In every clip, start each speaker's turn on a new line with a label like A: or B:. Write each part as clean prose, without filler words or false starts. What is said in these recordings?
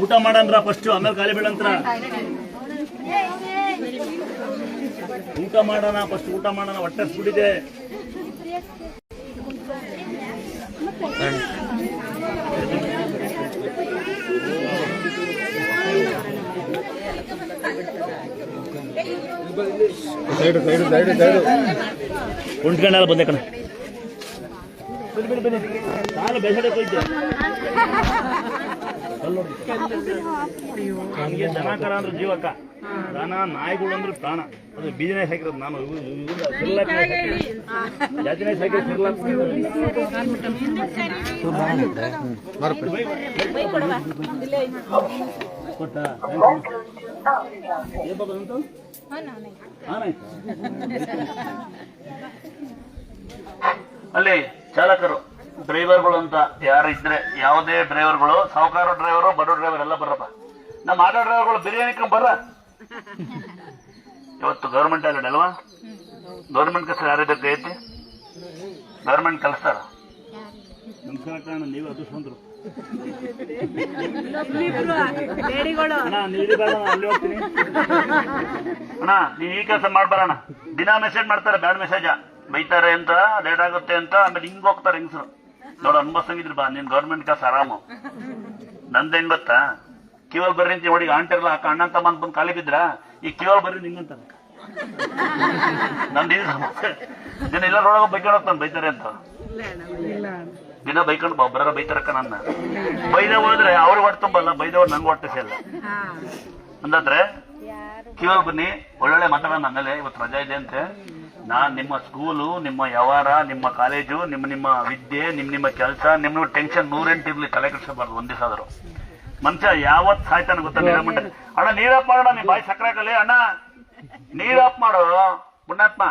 A: ಊಟ ಮಾಡಂದ್ರ ಫಸ್ಟ್ ಆಮೇಲೆ ಖಾಲಿ ಬೀಳಂತ್ರ ಊಟ ಮಾಡೋಣ ಫಸ್ಟ್ ಊಟ ಮಾಡೋಣ ಹೊಟ್ಟೆ ಹಸ್ಬಿಟ್ಟಿದೆ ಕುಂಟ್ಕೊಂಡೆಲ್ಲ ಬಂದೆ ಕಣ ನಾನು ಬೇಸಡಕ್ಕೆ ಹೋಯ್ತೆ ನನಗೆ ದನ ಕರ ಅಂದ್ರೆ ಜೀವಕ್ಕ ದನ ನಾಯಿಗಳು ಅಂದ್ರೆ ಪ್ರಾಣ ಅದು ಬೀಜನೇ ಹಾಕಿರೋದು ನಾನು ಜಾತಿನೇ ಹಾಕಿರೋದು ಕೊಟ್ಟ ಅಲ್ಲಿ ಚಾಲಕರು ಡ್ರೈವರ್ಗಳು ಅಂತ ಯಾರು ಇದ್ರೆ ಯಾವುದೇ ಡ್ರೈವರ್ಗಳು ಸಾಹುಕಾರ ಡ್ರೈವರು ಬಡ ಡ್ರೈವರ್ ಎಲ್ಲ ಬರ್ರಪ್ಪ ನಮ್ಮ ಆಟೋ ಡ್ರೈವರ್ಗಳು ಬಿರಿಯಾನಿ ಬರ್ರ ಇವತ್ತು ಗೌರ್ಮೆಂಟ್ ಹಾಲಿಡೇ ಅಲ್ವಾ ಗೌರ್ಮೆಂಟ್ ಕೆಲಸ ಯಾರಿದ್ದಕ್ಕೆ ಐತಿ ಗೌರ್ಮೆಂಟ್ ಕಲಿಸ್ತಾರ ನಮಸ್ಕಾರ ಕಾರಣ ನೀವು ಅದೃಷ್ಟವಂತರು ಅಲ್ಲಿ ಹೋಗ್ತೀನಿ ಅಣ್ಣ ನೀವ್ ಈ ಕೆಲಸ ಮಾಡ್ಬಾರಣ ದಿನ ಮೆಸೇಜ್ ಮಾಡ್ತಾರೆ ಬ್ಯಾಡ್ ಮೆಸೇಜ ಬೈತಾರೆ ಅಂತ ಲೇಟ್ ಆಗುತ್ತೆ ಅಂತ ಆಮೇಲೆ ಹಿಂಗ್ ಹೋಗ್ತಾರೆ ಹೆಂಗಸರು ನೋಡು ಅನ್ಭವಿಸಂಗಿದ್ರು ಬಾ ನೀನ್ ಗೌರ್ಮೆಂಟ್ ಕೆಲಸ ಆರಾಮು ನಂದ್ ಹೆಂಗ್ ಗೊತ್ತಾ ಕಿವಲ್ ಬರ್ರಿ ಅಂತ ನೋಡಿ ಆಂಟಿರ್ಲ ಅಣ್ಣ ತಮ್ಮ ಅಂತ ಬಂದು ಖಾಲಿ ಬಿದ್ರ ಈ ಕಿವಲ್ ಬರ್ರಿ ಹಿಂಗಂತಾನೆ ನಂದು ದಿನ ಎಲ್ಲ ರೋಡಾಗ ಬೈಕೊಂಡು ಹೋಗ್ತಾನೆ ಬೈತಾರೆ ಅಂತ ದಿನ ಬೈಕೊಂಡು ಬರ ಬೈತಾರಕ್ಕ ನನ್ನ ಬೈದವ್ ಹೋದ್ರೆ ಅವ್ರಿಗೆ ಹೊಟ್ಟೆ ತುಂಬಲ್ಲ ಬೈದವ್ರು ನಂಗೆ ಹೊಟ್ಟೆ ಸೇಲ್ಲ ಅಂದಾದ್ರೆ ಕಿವಲ್ ಬನ್ನಿ ಒಳ್ಳೊಳ್ಳೆ ಮಾತಾಡೋಣ ಆಮೇಲೆ ಇವತ್ತು ರಜಾ ಇದೆ ಅಂತೆ ನಾನ್ ನಿಮ್ಮ ಸ್ಕೂಲು ನಿಮ್ಮ ವ್ಯವಹಾರ ನಿಮ್ಮ ಕಾಲೇಜು ನಿಮ್ಮ ವಿದ್ಯೆ ನಿಮ್ಮ ಕೆಲಸ ನಿಮ್ಮ ಟೆನ್ಷನ್ 108 ಇರ್ಲಿ ತಲೆ ಕೆಡಿಸಬಾರ್ದು ಒಂದ್ ದಿವಸ ಆದ್ರು ಮನುಷ್ಯ ಯಾವತ್ ಸಾಯ್ತಾನೆ ಗೊತ್ತಾ ನೀರಮಂಡ ಅಣ್ಣ ನೀರಪ್ ಮಾಡೋಣ ನೀ ಬಾಯಿ ಸಕ್ಕರೆ ಹಾಕಲಿ ಅಣ್ಣ ನೀರಪ್ ಮಾಡೋ ಪುಣ್ಯಾತ್ಮ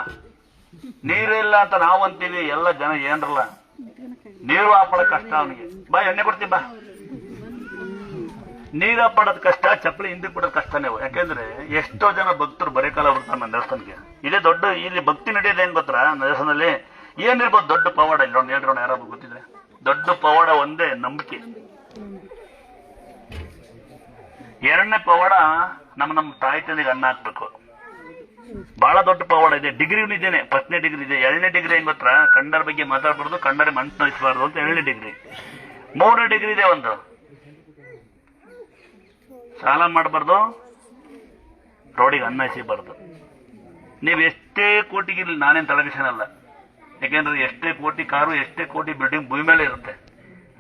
A: ನೀರಿಲ್ಲ ಅಂತ ನಾವು ಅಂತೀವಿ ಎಲ್ಲ ಜನ ಏನ್ರಲ್ಲ ನೀರು ಹಾಪಡೋದ್ ಕಷ್ಟ ಅವನಿಗೆ ಬಾ ಎಣ್ಣೆ ಕೊಡ್ತೀನಿ ಬಾ ನೀರು ಹಾಪಡೋದ್ ಕಷ್ಟ ಚಪ್ಪಲಿ ಹಿಂದಕ್ಕೆ ಬಿಡೋದ್ ಕಷ್ಟ ನೀವು ಯಾಕೆಂದ್ರೆ ಎಷ್ಟೋ ಜನ ಭಕ್ತರು ಬರೀ ಕಾಲ ಬರ್ತಾರೆ ನನ್ನ ದೇವಸ್ಥಾನಕ್ಕೆ ಇದೇ ದೊಡ್ಡ ಇಲ್ಲಿ ಭಕ್ತಿ ನಡೆಯೋದು ಏನ್ ಗೊತ್ತಾ ನನ್ನ ದೇವಸ್ಥಾನದಲ್ಲಿ ಏನಿರ್ಬೋದು ದೊಡ್ಡ ಪವಾಡ ಇಲ್ಲೊಂದು ಹೇಳ್ರೋಣ ಯಾರಾದ್ರು ಗೊತ್ತಿದ್ರೆ ದೊಡ್ಡ ಪವಾಡ ಒಂದೇ ನಂಬಿಕೆ ಎರಡನೇ ಪವಾಡ ನಮ್ಮ ತಾಯಿ ತಂದೆಗೆ ಅನ್ನ ಹಾಕ್ಬೇಕು ಬಹಳ ದೊಡ್ಡ ಪವಾಡ ಇದೆ ಡಿಗ್ರಿನೂ ಇದ್ದೇನೆ ಫಸ್ಟ್ನೇ ಡಿಗ್ರಿ ಇದೆ ಎರಡನೇ ಡಿಗ್ರಿ ಏನ್ ಗೊತ್ತಾ ಕಂಡರ ಬಗ್ಗೆ ಮಾತಾಡ್ಬಾರ್ದು ಕಂಡರೆ ಮನ್ಸು ನೋಯಿಸಬಾರ್ದು ಅಂತ ಎರಡನೇ ಡಿಗ್ರಿ ಮೂರನೇ ಡಿಗ್ರಿ ಇದೆ ಒಂದು ಸಾಲ ಮಾಡಬಾರ್ದು ರೋಡಿಗೆ ಅನ್ನ ಎಸಿಬಾರ್ದು ನೀವು ಎಷ್ಟೇ ಕೋಟಿಗಿರ್ಲಿ ನಾನೇನು ತಲೆಬಿಸನಲ್ಲ ಯಾಕೆಂದ್ರೆ ಎಷ್ಟೇ ಕೋಟಿ ಕಾರು ಎಷ್ಟೇ ಕೋಟಿ ಬಿಲ್ಡಿಂಗ್ ಭೂಮಿ ಮೇಲೆ ಇರುತ್ತೆ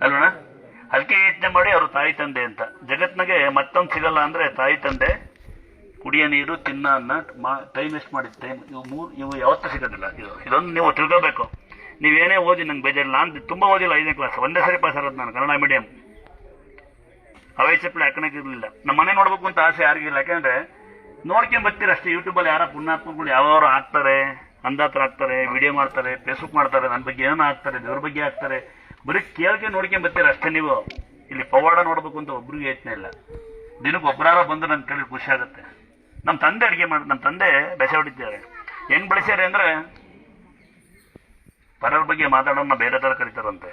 A: ಅಲ್ವಣ ಅದಕ್ಕೆ ಯೋಚನೆ ಮಾಡಿ ಅವರು ತಾಯಿ ತಂದೆ ಅಂತ ಜಗತ್ನಾಗೆ ಮತ್ತೊಂದು ಸಿಗಲ್ಲ ಅಂದ್ರೆ ತಾಯಿ ತಂದೆ ಕುಡಿಯೋ ನೀರು ತಿನ್ನ ಅನ್ನ ಟೈಮ್ ವೇಸ್ಟ್ ಮಾಡಿದ ಟೈಮ್ ಇವು ಯಾವತ್ತೂ ಸಿಗೋದಿಲ್ಲ ಇದೊಂದು ನೀವು ತಿಳ್ಕೋಬೇಕು ನೀವೇನೇ ಓದಿ ನಂಗೆ ಬೇಜಾರಿಲ್ಲ ನಾನು ತುಂಬಾ ಓದಿಲ್ಲ 5ನೇ ಕ್ಲಾಸ್ ಒಂದೇ ಸರಿ ಪಾಸ್ ಆಗೋದು ನಾನು ಕನ್ನಡ ಮೀಡಿಯಂ ಅವೇ ಚಪ್ಪಲಿ ಹಾಕೋಣಕ್ಕಿರ್ಲಿಲ್ಲ ನಮ್ಮ ಮನೆ ನೋಡ್ಬೇಕು ಅಂತ ಆಸೆ ಯಾರಿಗಿಲ್ಲ ಯಾಕಂದ್ರೆ ನೋಡ್ಕೊಂಡ್ ಬರ್ತೀರ ಅಷ್ಟೇ ಯೂಟ್ಯೂಬಲ್ಲಿ ಯಾರ ಪುಣ್ಯಾತ್ಮಗಳು ಯಾವ್ಯಾರು ಹಾಕ್ತಾರೆ ಅಂದಾತ್ರ ಹಾಕ್ತಾರೆ ವಿಡಿಯೋ ಮಾಡ್ತಾರೆ ಫೇಸ್ಬುಕ್ ಮಾಡ್ತಾರೆ ನನ್ನ ಬಗ್ಗೆ ಏನೋ ಹಾಕ್ತಾರೆ ದೇವ್ರ ಬಗ್ಗೆ ಹಾಕ್ತಾರೆ ಬರೀ ಕೇಳ್ಕೆ ನೋಡ್ಕೊಂಡ್ ಬರ್ತೀರ ಅಷ್ಟೇ ನೀವು ಇಲ್ಲಿ ಪವಾಡ ನೋಡ್ಬೇಕು ಅಂತ ಒಬ್ರಿಗೆ ಯೋಚನೆ ಇಲ್ಲ ದಿನಕ್ಕೆ ಒಬ್ಬರಾರ ಬಂದು ನನ್ ಕೇಳಿ ಖುಷಿ ಆಗುತ್ತೆ ನಮ್ಮ ತಂದೆ ಅಡಿಗೆ ಮಾಡಿ ನಮ್ಮ ತಂದೆ ಬೆಸೆ ಹೊಡಿದ್ದಾರೆ ಹೆಂಗ್ ಬೆಳೆಸ್ಯಾರೆ ಅಂದ್ರೆ ಪರರ ಬಗ್ಗೆ ಮಾತಾಡೋಣ ಬೇರೆ ತರ ಕರೀತಾರಂತೆ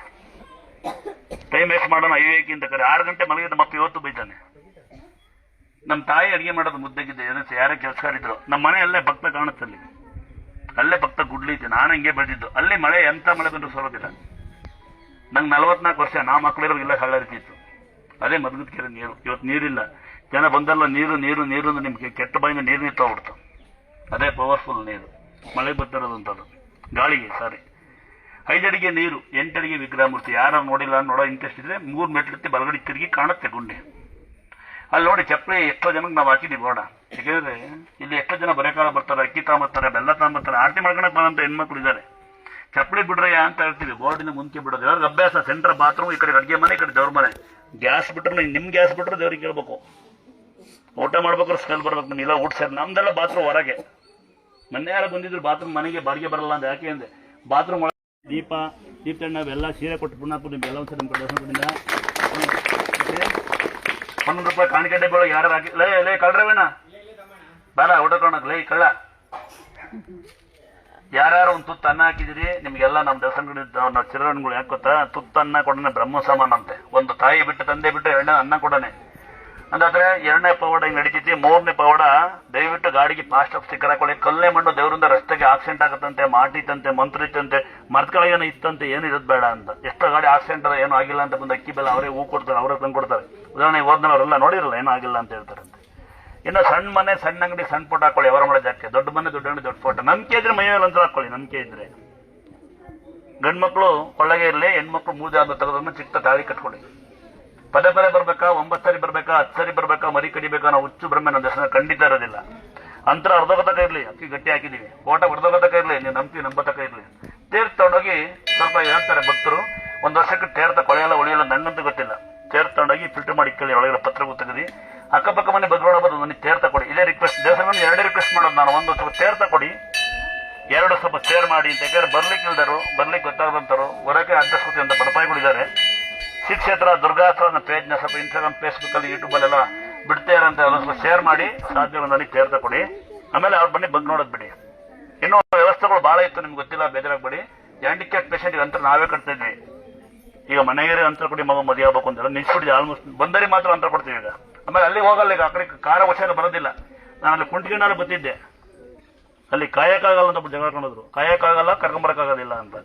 A: ಟೈಮ್ ವೇಸ್ಟ್ ಮಾಡೋಣ ಐವೇಕಿಂತ ಕರೆ 6 ಗಂಟೆ ಮಲಗಿದ ಮಪ್ಪ ಇವತ್ತು ಬೈತಾನೆ ನಮ್ಮ ತಾಯಿ ಅಡಿಗೆ ಮಾಡೋದು ಮುದ್ದೆಗಿದ್ದೆ ಯಾರೇ ಕೆಲಸಗಾರಿದ್ರು ನಮ್ಮ ಮನೆ ಅಲ್ಲೇ ಭಕ್ತ ಕಾಣುತ್ತೆ ಅಲ್ಲೇ ಭಕ್ತ ಗುಡ್ಲಿ ಐತೆ ನಾನು ಹಿಂಗೆ ಬೆಳೆದಿದ್ದು ಅಲ್ಲಿ ಮಳೆ ಎಂತ ಮಳೆ ಬಂದ್ರು ಸೋರೋದಿಲ್ಲ ನಂಗೆ 44 ವರ್ಷ ನಾ ಮಕ್ಕಳಿರೋಗಿಲ್ಲ ಹಳ್ಳ ರೀತಿತ್ತು ಅದೇ ಮದ್ಗದ ಕೆರೆ ನೀರು ಇವತ್ತು ನೀರಿಲ್ಲ ಜನ ಬಂದಲ್ಲ ನೀರು ನೀರು ನೀರು ಅಂದ್ರೆ ನಿಮ್ಗೆ ಕೆಟ್ಟ ಬಾಯಿಂದ ನೀರು ನಿಂತೋಗ್ಬಿಡ್ತು ಅದೇ ಪವರ್ಫುಲ್ ನೀರು ಮಳೆ ಬರ್ತಿರೋದಂಥದ್ದು ಗಾಳಿಗೆ ಸಾರಿ 5 ಅಡಿಗೆ ನೀರು 8 ಅಡಿಗೆ ವಿಗ್ರಹ ಮೂರ್ತಿ ಯಾರು ನೋಡಿಲ್ಲ ನೋಡೋ ಇಂಟ್ರೆಸ್ಟ್ ಇದ್ರೆ 3 ಮೆಟ್ಲತ್ತಿ ಬಲಗಡೆ ತಿರುಗಿ ಕಾಣುತ್ತೆ ಗುಂಡಿ ಅಲ್ಲಿ ನೋಡಿ ಚಪ್ಪಲಿ ಎಷ್ಟೋ ಜನಕ್ಕೆ ನಾವು ಹಾಕಿದ್ದೀವಿ ಬೋಡ ಯಾಕೆಂದ್ರೆ ಇಲ್ಲಿ ಎಷ್ಟೋ ಜನ ಬರೆಕಾಲ ಬರ್ತಾರೆ ಅಕ್ಕಿ ತಾಂಬರ್ತಾರೆ ಬೆಲ್ಲ ತಾಂಬರ್ತಾರೆ ಆರತಿ ಮಾಡ್ಕೊಳಕ್ ಬಂದಂತ ಹೆಣ್ಮಕ್ಳು ಇದ್ದಾರೆ ಚಪ್ಪಲಿ ಬಿಡ್ರಯ್ಯ ಅಂತ ಹೇಳ್ತೀವಿ ಬೋರ್ಡಿನ ಮುಂಚೆ ಬಿಡೋದು ಯಾರು ಅಭ್ಯಾಸ ಸೆಂಟ್ರ್ ಬಾತ್ರೂಮ್ ಈ ಕಡೆ ಅಡುಗೆ ಮನೆ ಈ ಕಡೆ ದೇವ್ರ ಮನೆ ಗ್ಯಾಸ್ ಬಿಟ್ರೆ ನಿಮ್ ಗ್ಯಾಸ್ ಬಿಟ್ರೆ ದೇವ್ರಿಗೆ ಕೇಳ್ಬೇಕು ಊಟ ಮಾಡ್ಬೇಕಾದ್ರೆ ಸ್ಮೆಲ್ ಬರ್ಬೇಕು ನಮ್ಗೆಲ್ಲ ಊಟ ಸೇರಿ ನಮ್ದೆಲ್ಲ ಬಾತ್ರೂಮ್ ಹೊರಗೆ ಮೊನ್ನೆ ಯಾರು ಬಂದಿದ್ರು ಬಾತ್ರೂಮ್ ಮನೆಗೆ ಬಾಡಿಗೆ ಬರಲ್ಲ ಅಂತ ಯಾಕೆ ಅಂದ್ರೆ ಬಾತ್ರೂಮ್ ದೀಪ ದೀಪಣ್ಣ ನಾವೆಲ್ಲ ಸೀರೆ ಕೊಟ್ಟು ಪುಣ್ಯಾಪುರ ನಿಮ್ಗೆಲ್ಲ ಒಂದ್ಸರಿ ನಿಮ್ಮ ಕಡೆ ಕೊಟ್ಟಿದ್ದ 100 ರೂಪಾಯಿ ಕಾಣಿಕೆ ಒಳಗೆ ಯಾರು ಹಾಕಿ ಲೇ ಕಳ್ರವೇಣ ಬಾರ ಊಟ ಕೊಡೋಣ ಲೈ ಕಳ್ಳ ಯಾರ್ಯಾರು ಒಂದು ತುತ್ತು ಅನ್ನ ಹಾಕಿದಿರಿ ನಿಮ್ಗೆಲ್ಲ ನಮ್ಮ ದೇವಸ್ಥಾನಗಳು ಚಿರಗಳು ಯಾಕೆ ಗೊತ್ತಾ, ತುತ್ತು ಅನ್ನ ಕೊಡನೆ ಬ್ರಹ್ಮ ಸಮಾನ ಅಂತೆ. ಒಂದು ತಾಯಿ ಬಿಟ್ಟು ತಂದೆ ಬಿಟ್ಟು ಎರಡನೇ ಅನ್ನ ಕೊಡನೆ ಅಂದಾದ್ರೆ ಎರಡನೇ ಪವಾಡ ಹಿಂಗ್ ನಡೀತೈತಿ. ಮೂರನೇ ಪವಾಡ, ದಯವಿಟ್ಟು ಗಾಡಿಗೆ ಫಾಸ್ಟ್ ಆಫ್ ಸ್ಟಿಕ್ಕರ್ ಹಾಕೊಳ್ಳಿ. ಕಲ್ಲೇ ಮಣ್ಣು ದೇವರಿಂದ ರಸ್ತೆಗೆ ಆಕ್ಸಿಡೆಂಟ್ ಆಗತ್ತಂತೆ, ಮಾಟಿತಂತೆ, ಮಂತ್ರ ಇತ್ತಂತೆ, ಮರ್ತ್ಗಳೇನೋ ಇತ್ತಂತೆ, ಏನು ಇರೋದು ಬೇಡ ಅಂತ. ಎಷ್ಟೋ ಗಾಡಿ ಆಕ್ಸಿಡೆಂಟ್ ಅದ ಏನೂ ಆಗಿಲ್ಲ ಅಂತ ಬಂದು ಅಕ್ಕಿ ಬೆಲ್ಲ ಅವರೇ ಹೂ ಕೊಡ್ತಾರೆ, ಅವರೇ ತಂದು ಕೊಡ್ತಾರೆ. ಉದಾಹರಣೆ ಓದ್ನವರೆಲ್ಲ ನೋಡಿರಲ್ಲ ಏನೂ ಆಗಿಲ್ಲ ಅಂತ ಹೇಳ್ತಾರಂತೆ. ಇನ್ನು ಸಣ್ಣ ಮನೆ ಸಣ್ಣ ಅಂಗಡಿ ಸಣ್ಣ ಫೋಟೋ ಹಾಕೊಳ್ಳಿ, ಅವರ ಮಾಡೋ ಜಾಕೆ. ದೊಡ್ಡ ಮನೆ ದೊಡ್ಡ ಅಂಗಡಿ ದೊಡ್ಡ ಫೋಟೋ. ನಂಬಿಕೆ ಇದ್ರೆ ಮೈ ಮೇಲೆ ಅಂತ ಹಾಕೊಳ್ಳಿ, ನಂಬಿಕೆ ಇದ್ರೆ. ಗಂಡು ಮಕ್ಕಳು ಕೊಳ್ಳಗೆ ಇರಲಿ, ಹೆಣ್ಮಕ್ಳು ಮೂಜೆ ಆದ ತೆಗೆದನ್ನು ಚಿಕ್ಕ ತಾಳಿ ಕಟ್ಕೊಳ್ಳಿ. ಪದೇ ಪದೇ ಬರ್ಬೇಕಾ, 9 ಸರಿ ಬರ್ಬೇಕಾ, 10 ಸರಿ ಬರ್ಬೇಕಾ, ಮರಿ ಕಡಿಬೇಕಾ, ನಾವು ಹುಚ್ಚು ಬ್ರಹ್ಮೆ ನಮ್ಮ ದೇಶ ಖಂಡಿತ ಇರೋದಿಲ್ಲ. ಅಂತರ ಅರ್ಧೋಗತಕ ಇರ್ಲಿ, ಅಕ್ಕಿ ಗಟ್ಟಿ ಹಾಕಿದೀವಿ, ಓಟ ಹೊಡೆದೋಗತಕ ಇರ್ಲಿ, ನೀವು ನಂಬತಕ ಇರ್ಲಿ. ತೇರ್ ತಗೊಂಡೋಗಿ ಸ್ವಲ್ಪ ಹೇಳ್ತಾರೆ ಭಕ್ತರು, 1 ವರ್ಷಕ್ಕೆ ತೇರ್ತ ಕೊಳೆಯಲ್ಲ ಉಳಿಯಲ್ಲ ನಂಗಂತೂ ಗೊತ್ತಿಲ್ಲ. ತೇರ್ ತಗೊಂಡೋಗಿ ಫಿಲ್ಟರ್ ಮಾಡಿ ಕೇಳಿ, ಒಳಗಡೆ ಪತ್ರ ತೆಗೆದಿ ಅಕ್ಕಪಕ್ಕ ಮನೆ ಬಗ್ರೋಡಬಹುದು, ನನಗೆ ತೇರ್ತ ಕೊಡಿ. ಇದೇ ರಿಕ್ವೆಸ್ಟ್, ದೇವಸ್ಥಾನ 2 ರಿಕ್ವೆಸ್ಟ್ ಮಾಡೋದು ನಾನು. ಒಂದು ಸ್ವಲ್ಪ ತೇರ್ತ ಕೊಡಿ, 2 ಸ್ವಲ್ಪ ತೇರ್ ಮಾಡಿ ಅಂತ. ಯಾಕಂದ್ರೆ ಬರ್ಲಿಕ್ಕೆ ಇಲ್ದರು, ಬರ್ಲಿಕ್ಕೆ ಗೊತ್ತಾಗದಂತರು, ಹೊರಗೆ ಅಡ್ಡಸ್ಕೊತಿ ಅಂತ ಬಡಪಾಯಿಗಳಿದ್ದಾರೆ. ಶ್ರೀ ಕ್ಷೇತ್ರ ದುರ್ಗಾಸ್ತ್ರ ಪೇಜ್ನ ಸ್ವಲ್ಪ ಇನ್ಸ್ಟಾಗ್ರಾಮ್, ಫೇಸ್ಬುಕ್ ಅಲ್ಲಿ, ಯೂಟ್ಯೂಬ್ ಅಲ್ಲೆಲ್ಲ ಬಿಡ್ತೇ ಇರಂತ ಸ್ವಲ್ಪ ಶೇರ್ ಮಾಡಿ, ಸಾಧ್ಯ ನನಗೆ ತೇರ್ತ ಕೊಡಿ. ಆಮೇಲೆ ಅವ್ರ ಬನ್ನಿ ಬಗ್ ನೋಡೋದು ಬಿಡಿ. ಇನ್ನೂ ವ್ಯವಸ್ಥೆಗಳು ಬಹಳ ಇತ್ತು, ನಿಮ್ಗೆ ಗೊತ್ತಿಲ್ಲ, ಬೇಜಾರಾಗಬೇಡಿ. ಹ್ಯಾಂಡಿಕ್ಯಾಪ್ ಪೇಷಂಟ್ಗೆ ಅಂತ ನಾವೇ ಕಟ್ತಾ ಇದ್ವಿ. ಈಗ ಮನೆಗೆ ಅಂತರ ಕೊಡಿ, ಮಗು ಮದುವೆ ಆಗ್ಬೇಕು ಅಂತೆಲ್ಲ ನಿಲ್ಸ್ಬಿಟ್ಟಿದೆ. ಆಲ್ಮೋಸ್ಟ್ ಬಂದರಿ ಮಾತ್ರ ಅಂತರ ಕೊಡ್ತೀವಿ ಈಗ. ಆಮೇಲೆ ಅಲ್ಲಿ ಹೋಗಲ್ಲ, ಈಗ ಆ ಕಡೆ ಕಾರ ಹುಷಾರು ಬರೋದಿಲ್ಲ. ನಾನು ಅಲ್ಲಿ ಕುಂಟ್ಗಿನಾರು ಬತ್ತಿದ್ದೆ, ಅಲ್ಲಿ ಕಾಯಕ್ಕಾಗಲ್ಲ ಅಂತ ಜಗಳ ಕೊಂಡಿದ್ರು. ಕಾಯಕ್ಕಾಗಲ್ಲ, ಕರ್ಕೊಂಬರಕ್ಕಾಗೋದಿಲ್ಲ ಅಂತ.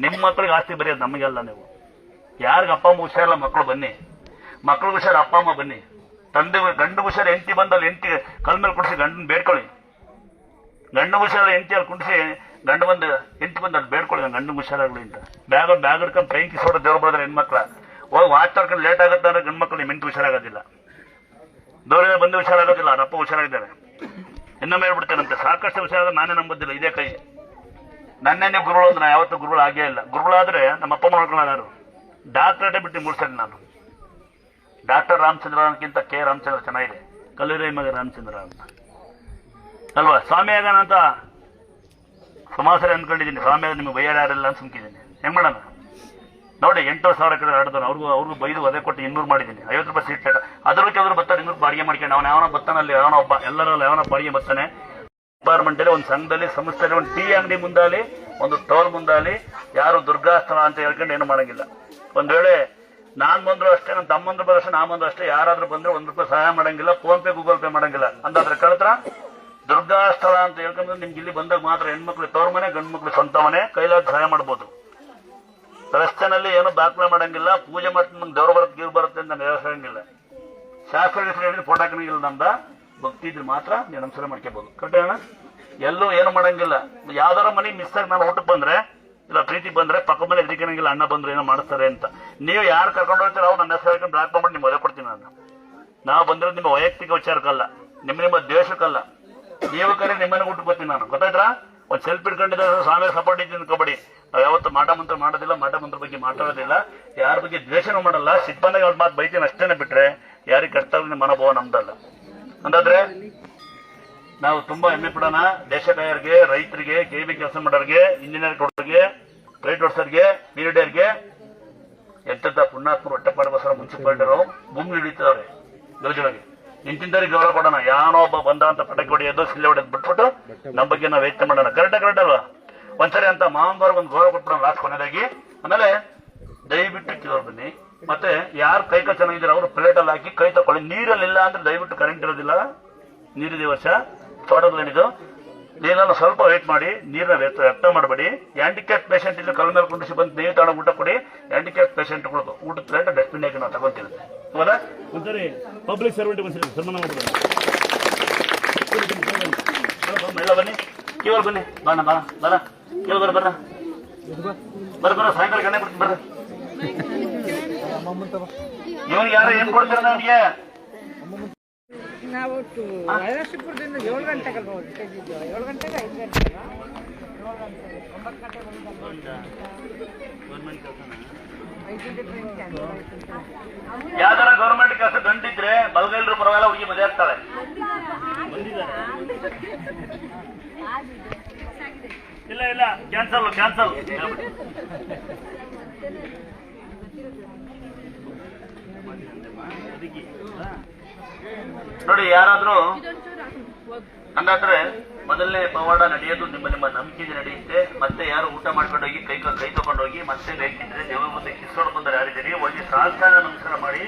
A: ನಿಮ್ಮ ಮಕ್ಕಳಿಗೆ ಆಸ್ತಿ ಬರೆಯೋದು, ನಮಗೆಲ್ಲ. ನೀವು ಯಾರಿಗೆ ಅಪ್ಪ ಅಮ್ಮ ಹುಷಾರಿಲ್ಲ ಮಕ್ಕಳು ಬನ್ನಿ, ಮಕ್ಕಳು ಹುಷಾರು ಅಪ್ಪ ಅಮ್ಮ ಬನ್ನಿ. ತಂದೆ ಗಂಡು ಹುಷಾರು ಹೆಂಡತಿ ಬಂದಲ್ಲಿ ಹೆಂಡತಿ ಕಲ್ ಮೇಲೆ ಕುಡಿಸಿ ಗಂಡನ ಬೇಡ್ಕೊಳ್ಳಿ. ಗಂಡು ಹುಷಾರು ಹೆಂಡತಿಯಲ್ಲಿ ಕುಡಿಸಿ ಗಂಡು ಬಂದು ಹೆಂಡತಿ ಬಂದು ಅಲ್ಲಿ ಬೇಡ್ಕೊಳ್ಳಿ, ಗಂಡು ಹುಷಾರಾಗ್ಲಿ ಅಂತ. ಬ್ಯಾಗ್ ಹಿಡ್ಕೊಂಡು ಟ್ರೈನ್ ಕಿಸೋಡ ದೇವ್ರು ಬರೋದ್ರೆ ಹೆಣ್ಮಕ್ಳ ಹೋಗಿ ವಾಚ್ ತಡ್ಕೊಂಡು ಲೇಟ್ ಆಗುತ್ತೆ ಅಂದ್ರೆ ಗಂಡು ಮಕ್ಕಳು ಮೆಂಟು ಹುಷಾರಾಗೋದಿಲ್ಲ, ದೂರಿಂದ ಬಂದು ಹುಷಾರಾಗೋದಿಲ್ಲ. ಅವ್ರ ಅಪ್ಪ ಹುಷಾರಾಗಿದ್ದಾರೆ, ಇನ್ನೊಮ್ಮೆ ಹೇಳ್ಬಿಡ್ತೇನಂತೆ. ಸಾಕಷ್ಟು ಹುಷಾರಾಗ ನಾನೇ ನಂಬೋದಿಲ್ಲ, ಇದೇ ಕೈ. ನನ್ನೇನೆ ಗುರುಗಳು ಅಂದ್ರೆ ನಾ ಯಾವತ್ತೂ ಗುರುಗಳು ಆಗೇ ಇಲ್ಲ. ಗುರುಗಳಾದ್ರೆ ನಮ್ಮ ಅಪ್ಪ ನೋಡ್ಕೊಳ್ಳೋರು. ಡಾಕ್ಟರೇಟೇ ಬಿಟ್ಟು ಮೂಡ್ಸರಿ ನಾನು. ಡಾಕ್ಟರ್ ರಾಮಚಂದ್ರ ಅನ್ನಕ್ಕಿಂತ ಕೆ ರಾಮಚಂದ್ರ ಚೆನ್ನಾಗಿದೆ, ಕಲ್ಲೂರಿ ಮಗ ರಾಮಚಂದ್ರ ಅಂತ ಅಲ್ವಾ. ಸ್ವಾಮಿ ಆಗೋಣ ಅಂತ ಸಮಾಸರಿ ಅನ್ಕೊಂಡಿದ್ದೀನಿ, ಸ್ವಾಮಿ ಆಗ ನಿಮ್ಗೆ ಬೈಯಾರ ಯಾರಿಲ್ಲ ಅಂತ ಸುಮ್ಕಿದ್ದೀನಿ. ಹೆಂಗ್ ಮಾಡೋಣ ನೋಡಿ. 8,000 ಕಡೆ ಆಡಿದ್ರು, ಅವ್ರಿಗೂ ಬೈದು ಅದೇ ಕೊಟ್ಟು 200 ಮಾಡಿದ್ದೀನಿ. 50 ರೂಪಾಯಿ ಸೀಟ್ ಲೇಟ. ಅದ್ರಲ್ಲಿ ಕೆಲವರು ಬರ್ತಾರೆ 200 ಬಾಡಿಗೆ ಮಾಡ್ಕೊಂಡು. ಅವನು ಯಾವನೋ ಬತ್ತಾನಲ್ಲಿ, ಯಾವನೋ ಒಬ್ಬ ಎಲ್ಲರಲ್ಲಿ ಯಾವನೋ ಬಾಡಿಗೆ ಬರ್ತಾನೆ. ಡಿಪಾರ್ಟ್ಮೆಂಟ್ ಅಲ್ಲಿ, ಒಂದು ಸಂಘದಲ್ಲಿ, ಸಂಸ್ಥೆಯಲ್ಲಿ, ಒಂದು ಟೀ ಅಂಗಡಿ ಮುಂದಾಲಿ, ಒಂದು ಟೋಲ್ ಮುಂದಾಲಿ, ಯಾರು ದುರ್ಗಾಸ್ಥಳ ಅಂತ ಹೇಳ್ಕೊಂಡು ಏನು ಮಾಡಂಗಿಲ್ಲ. ಒಂದ್ ವೇಳೆ ನಾನ್ ಬಂದ್ರು ಅಷ್ಟೇ, ನನ್ನ ತಮ್ಮಂದ್ರು ಬರೋ ಅಷ್ಟೇ, ನಾ ಬಂದ್ರು ಅಷ್ಟೇ. ಯಾರಾದ್ರೂ ಬಂದ್ರೆ 1 ರೂಪಾಯಿ ಸಹಾಯ ಮಾಡಂಗಿಲ್ಲ, ಫೋನ್ ಪೇ ಗೂಗಲ್ ಪೇ ಮಾಡಂಗಿಲ್ಲ. ಅಂದಾದ್ರೆ ಕಳ್ತ್ರ ದುರ್ಗಾಸ್ಥಳ ಅಂತ ಹೇಳ್ಕೊಂಡ್ರೆ ನಿಮ್ಗೆ ಇಲ್ಲಿ ಬಂದಾಗ ಮಾತ್ರ ಹೆಣ್ಮಕ್ಳು ತವ್ರ ಮನೆ, ಗಂಡು ಮಕ್ಳು ಸ್ವಂತ ಮನೆ, ಕೈಲಾದ ಸಹಾಯ ಮಾಡ್ಬೋದು. ರಸ್ತೆನಲ್ಲಿ ಏನು ದಾಖಲೆ ಮಾಡಂಗಿಲ್ಲ. ಪೂಜೆ ಮಾಡ್ತೀನಿ ನಂಗೆ ದೇವ್ರ ಬರುತ್ತೆ ಗೀರ್ ಬರುತ್ತೆ ಅಂತ ಹೇಳಂಗಿಲ್ಲ. ಶಾಸ್ತ್ರ ಫೋಟೋ ಹಾಕಂಗಿಲ್ಲ. ನಮ್ದ ಭಕ್ತಿ ಇದ್ರೆ ಮಾತ್ರ ನೀವು ನಮಸ್ಕಾರ ಮಾಡ್ಕೋಬಹುದು. ಕರೆಕ್ಟ್. ಎಲ್ಲೂ ಏನು ಮಾಡಂಗಿಲ್ಲ. ಯಾವ್ದಾರ ಮನೆಗೆ ಮಿಸ್ ಆಗಿ ನಾನು ಊಟಕ್ಕೆ ಬಂದ್ರೆ ಇಲ್ಲ ಪ್ರೀತಿ ಬಂದ್ರೆ ಪಕ್ಕ ಮೇಲೆ ಎದ್ರಿಕಂಗಿಲ್ಲ, ಅಣ್ಣ ಬಂದ್ರೆ ಏನೋ ಮಾಡ್ತಾರೆ ಅಂತ. ನೀವು ಯಾರು ಕರ್ಕೊಂಡು ಹೋಗ್ತೀರ ಅವ್ರು ನನ್ನ ಹೆಸರು ಹೇಳ್ಕೊಂಡು ಬ್ಲಾಕ್ ಮಾಡಿ ನಿಮ್ಗೆ ಮದುವೆ ಕೊಡ್ತೀನಿ ನಾನು. ನಾವು ಬಂದಿರೋದು ನಿಮ್ಮ ವೈಯಕ್ತಿಕ ವಿಚಾರಕ್ಕಲ್ಲ, ನಿಮ್ಮ ದ್ವೇಷಕ್ಕಲ್ಲ. ನೀವು ಕರೆ ನಿಮ್ಮನೆ ಊಟಕ್ಕೆ ಬರ್ತೀನಿ ನಾನು. ಗೊತ್ತಾಯ್ತಾ? ಒಂದು ಸೆಲ್ಫ್ ಇಟ್ಕೊಂಡಿದ್ದ ಸ್ವಾಮಿ ಸಪೋರ್ಟ್ ಇದ್ದೀನಿ ಕಬಡ್ಡಿ. ನಾವು ಯಾವತ್ತು ಮಾಟ ಮಂತ್ರ ಮಾಡೋದಿಲ್ಲ, ಮಾಟ ಮಂತ್ರ ಬಗ್ಗೆ ಮಾತಾಡೋದಿಲ್ಲ, ಯಾರ ಬಗ್ಗೆ ದ್ವೇಷನೂ ಮಾಡಲ್ಲ. ಸಿಟ್ಟು ಬಂದಾಗ ಅವ್ರ ಮಾತು ಬೈತೀನಿ ಅಷ್ಟೇನೆ, ಬಿಟ್ರೆ ಯಾರಿಗೆ ಕಷ್ಟ ಮನೋಭಾವ ನಮ್ದಲ್ಲ. ಅಂದಾದ್ರೆ ನಾವು ತುಂಬಾ ಹೆಮ್ಮೆ ಪಡೋಣ. ದೇಶಕಾಯರಿಗೆ, ರೈತರಿಗೆ, ಕೆಬಿ ಕೆಲಸ ಮಾಡೋರಿಗೆ, ಇಂಜಿನಿಯರ್ ಕೊಡೋರಿಗೆ, ರೈಟ್ ಓಡಿಸೋರಿಗೆ, ಮೀಡಿಯರ್ಗೆ ಎಂತೆಂತ ಪುಣ್ಯಾತ್ಮರು ಹೊಟ್ಟೆಪಾಡಗೋಸ್ಕರ ಮುನ್ಸಿಪಾಲಿಟಿರು ಭೂಮಿ ಹಿಡಿತವ್ರೆ ಯೋಜನೆಗೆ. ಇಂತಿಂತವ್ರಿಗೆ ಗೌರವ ಕೊಡೋಣ. ಯಾನೋ ಒಬ್ಬ ಬಂದ ಅಂತ ಪಟಾಕಿ ಹೊಡೆಯೋದು, ಸಿಲ್ಲೆ ಹೊಡೆಯೋದು ಬಿಟ್ಬಿಟ್ಟು ನಮ್ಮ ಬಗ್ಗೆ ನಾವು ಯೋಚನೆ ಮಾಡೋಣ. ಕರೆಕ್ಟ್ ಅಲ್ವಾ? ಒಂದ್ಸರಿ ಅಂತ ಮಾವನದವ್ರಿಗೆ ಒಂದು ಗೌರವ ಕೊಟ್ಬಿಡೋಣ ಲಾಸ್ಟ್ ಕೊನೆಯದಾಗಿ. ಆಮೇಲೆ ದಯವಿಟ್ಟು ಕೇಳೋರು ಬನ್ನಿ. ಮತ್ತೆ ಯಾರು ಕೈ ಚೆನ್ನಾಗಿದ್ದಾರೆ ಅವರು ಪ್ಲೇಟಲ್ಲಿ ಹಾಕಿ ಕೈ ತಕೊಳ್ಳಿ. ನೀರಲ್ಲಿಲ್ಲ ಅಂದ್ರೆ ದಯವಿಟ್ಟು ಕರೆಂಟ್ ಇರೋದಿಲ್ಲ, ನೀರಿದೆ ವರ್ಷ ತೋಟದಲ್ಲಿದ್ದು. ನೀರನ್ನು ಸ್ವಲ್ಪ ವೇಟ್ ಮಾಡಿ, ನೀರನ್ನ ವ್ಯರ್ಥ ಮಾಡಬೇಡಿ. ಹ್ಯಾಂಡಿಕ್ಯಾಪ್ ಪೇಷಂಟ್ ಇಲ್ಲಿ ಕಲ್ ಮೇಲೆ ಕುಂಡಿಸಿ ಬಂದು ನೀವು ತಗೊಂಡು ಊಟ ಕೊಡಿ. ಹ್ಯಾಂಡಿಕ್ಯಾಪ್ ಪೇಷಂಟ್ಗಳು ಊಟದ ಪ್ಲೇಟ್ ಡಸ್ಟ್ಬಿನ್ ಹಾಕಿ ನಾವು ತಗೊಂತಿರುತ್ತೆ. ಹೌದಾ? ಒಂದ್ಸರಿ ಪಬ್ಲಿಕ್ ಸರ್ವೆಂಟ್ ಒಂದ್ಸರಿ ಸನ್ಮಾನ ಮಾಡ್ಬೋದು. ಎಲ್ಲ ಬನ್ನಿ, ಕೇವಲ್ ಬನ್ನಿ, ಬಾಣ ಬಾಣ ಬರ, ಕೇವಲ್ ಬರ್ರ ಸಾಯಂಕಾಲ ಗಣೆ ಬಿಡ್ತೀನಿ ಬರ್ರ. ಇವನಿಗೆ ಯಾರು ಏನ್ ಕೊಡ್ತೀರ ನನಗೆ?
B: ನಾವು ಅರಶಿಪುರದಿಂದ 7 ಗಂಟೆಗೆ 7 ಗಂಟೆಗೆ 5 ಗಂಟೆಗೆ 9 ಗಂಟೆ
A: ಯಾವ್ದಾರ ಗೌರ್ಮೆಂಟ್ ಕೆಲಸ ಗಂಟಿದ್ರೆ ಬಲ್ಗೈಲ್ರು ಪರವಾಗಿಲ್ಲ, ಹುಡುಗಿ ಮದುವೆ ಆಗ್ತಾಳೆ. ಇಲ್ಲ ಕ್ಯಾನ್ಸಲ್. ನೋಡಿ, ಯಾರಾದ್ರೂ ಹಂಗಾದ್ರೆ ಮೊದಲನೇ ಪವಾಡ ನಡೆಯೋದು ನಿಮ್ಮ ನಿಮ್ಮ ನಂಬಿಕೆ ನಡೆಯುತ್ತೆ. ಮತ್ತೆ ಯಾರು ಊಟ ಮಾಡ್ಕೊಂಡೋಗಿ ಕೈ ತಗೊಂಡೋಗಿ ಮತ್ತೆ ಬೇಕಿದ್ರೆ ದೇವರ ಮುಂದೆ ಕಿಸ್ಕೊಂಡು ಬಂದರೆ ಯಾರಿದ್ದೀರಿ ಹೋಗಿ ಸಾಷ್ಟಾಂಗ ನಮಸ್ಕಾರ ಮಾಡಿ.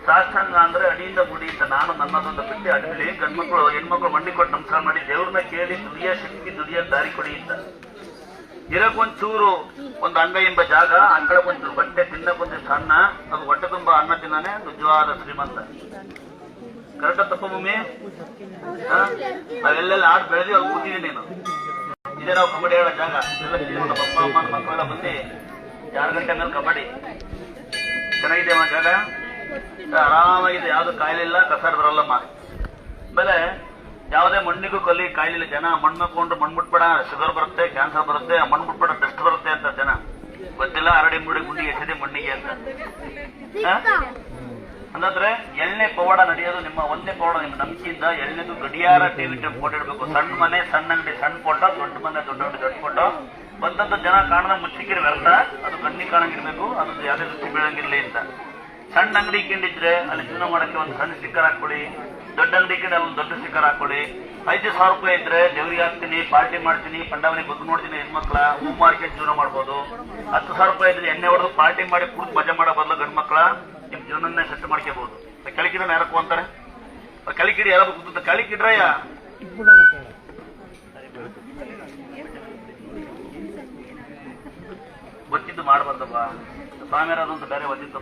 A: ಸಾಷ್ಟಾಂಗ ಅಂದ್ರೆ ಅಡಿಯಿಂದ ಮುಡಿ ಅಂತ ನಾನು ನನ್ನದೊಂದು ಬಿಟ್ಟು ಅಡಿಲಿ ಗಂಡ್ಮಕ್ಳು ಹೆಣ್ಮಕ್ಳು ಮಂಡಿ ಕೊಟ್ಟು ನಮಸ್ಕಾರ ಮಾಡಿ ದೇವ್ರನ್ನ ಕೇಳಿ ದುಡಿಯ ಶಕ್ತಿ ದುಡಿಯ ದಾರಿ ಕೊಡಿ ಅಂತ. ಇರಕ್ಕೊಂಚೂರು ಒಂದು ಅಂಗ ಎಂಬ ಜಾಗ, ಅಂಗಳಕ್ಕೊಂಚೂರು ಬಟ್ಟೆ, ತಿನ್ನಕ್ಕೊಂಚೂರು ಸಣ್ಣ, ಅದು ಹೊಟ್ಟೆ ತುಂಬ ಅನ್ನ ತಿನ್ನಾನೆ ನಿಜವಾದ ಶ್ರೀಮಂತ. ಕರೆಕ್ಟ ತಪ್ಪ ಭೂಮಿ? ನಾವೆಲ್ಲೆಲ್ಲ ಆಡ್ ಬೆಳೆದಿ ಅಲ್ಲಿ ಕೂತಿದ್ದೀನಿ ನೀನು. ಇದೇ ನಾವು ಕಬಡ್ಡಿ ಆಡೋ ಜಾಗ. ಎಲ್ಲ ಅಪ್ಪ ಅಮ್ಮ ಮಕ್ಕಳೆಲ್ಲ ಬಂದು 2 ಗಂಟೆ ಮೇಲೆ ಕಬಡ್ಡಿ ಚೆನ್ನಾಗಿದೆ ಆ ಜಾಗ, ಆರಾಮಾಗಿದೆ, ಯಾವ್ದು ಕಾಯಿಲೆ ಇಲ್ಲ, ಕಸಾಡ್ ಬರಲ್ಲಮ್ಮ. ಆಮೇಲೆ ಯಾವುದೇ ಮಣ್ಣಿಗೂ ಕಾಯಿಲೆ ಇಲ್ಲ. ಜನ ಮಣ್ಣು ಹಾಕೊಂಡು ಮಣ್ಣು ಮುಟ್ಬೇಡ, ಶುಗರ್ ಬರುತ್ತೆ, ಕ್ಯಾನ್ಸರ್ ಬರುತ್ತೆ, ಮಣ್ಣು ಮುಟ್ಬೇಡ, ಟೆಸ್ಟ್ ಬರುತ್ತೆ ಅಂತ ಜನ ಗೊತ್ತಿಲ್ಲ. ಅರಡಿ ಮುಡಿ ಗುಂಡಿಗೆ ಎಸೆದೆ ಮಣ್ಣಿಗೆ ಅಂತ. ಅಂದ್ರೆ ಎಳ್ಳೆ ಪವಾಡ ನಡೆಯೋದು ನಿಮ್ಮ ಒಂದೇ ಪವಾಡ ನಿಮ್ಮ ನಂಬಿಕೆಯಿಂದ. ಎಳ್ಳೆದು ಗಡಿಯಾರ ಟಿವಿ ಫೋಟೋ ಇಡಬೇಕು. ಸಣ್ಣ ಮನೆ ಸಣ್ಣ ಅಂಗಡಿ ಸಣ್ಣ ಫೋಟೋ, ದೊಡ್ಡ ಮನೆ ದೊಡ್ಡ ಅಂಗಡಿ ದೊಡ್ಡ ಫೋಟೋ. ಬಂದಂತ ಜನ ಕಾಣದ ಮುಚ್ಚಿಕಿರಿ ವ್ಯರ್ಥ, ಅದು ಕಣ್ಣಿಗೆ ಕಾಣಂಗಿರ್ಬೇಕು, ಅದು ಯಾವುದೇ ದೃಷ್ಟಿ ಬೀಳಂಗಿರ್ಲಿ ಅಂತ. ಸಣ್ಣ ಅಂಗಡಿ ಇಕ್ಕೊಂಡಿದ್ರೆ ಅಲ್ಲಿ ಜೀವನ ಮಾಡಕ್ಕೆ ಒಂದು ಸಣ್ಣ ಸ್ಟಿಕ್ಕರ್ ಹಾಕೊಳ್ಳಿ. ದೊಡ್ಡ ಅಂಗಡಿ ಇಕ್ಕೊಂಡು ಅಲ್ಲಿ ಒಂದು ದೊಡ್ಡ ಸ್ಟಿಕ್ಕರ್ ಹಾಕೊಳ್ಳಿ. 5,000 ರೂಪಾಯಿ ಇದ್ರೆ ದೇವ್ರಿಗೆ ಹಾಕ್ತೀನಿ, ಪಾರ್ಟಿ ಮಾಡ್ತೀನಿ, ಪಂಡಾವಣಿ ಗೊತ್ತು ನೋಡ್ತೀನಿ, ಹೆಣ್ಮಕ್ಳ ಹೂ ಮಾರ್ಕೆಟ್ ಜೀವನ ಮಾಡ್ಬೋದು. 10,000 ರೂಪಾಯಿ ಇದ್ರೆ ಎಣ್ಣೆ ಹೊಡೆದು ಪಾರ್ಟಿ ಮಾಡಿ ಕುಡಿದು ಮಜಾ ಮಾಡೋ ಬದಲು ಗಂಡು ಮಕ್ಳ ನಿಮ್ ಜೀವನನ್ನೇ ಸೆಟ್ ಮಾಡ್ಕೋಬಹುದು. ಕೆಳಕಿಡ ಯಾರಕ್ಕೂ ಅಂತಾರೆ, ಕೆಳಕಿಡಿ ಯಾರು ಕೂತ ಕೆಳಕಿಡ್ರಯ್ಯ ಗೊತ್ತಿದ್ದು ಮಾಡಬಾರ್ದಪ್ಪ. ಸ್ವಾಮಿಯರ ಅದೊಂದು ಬೇರೆ ಒದ್ದಿತ್ತು.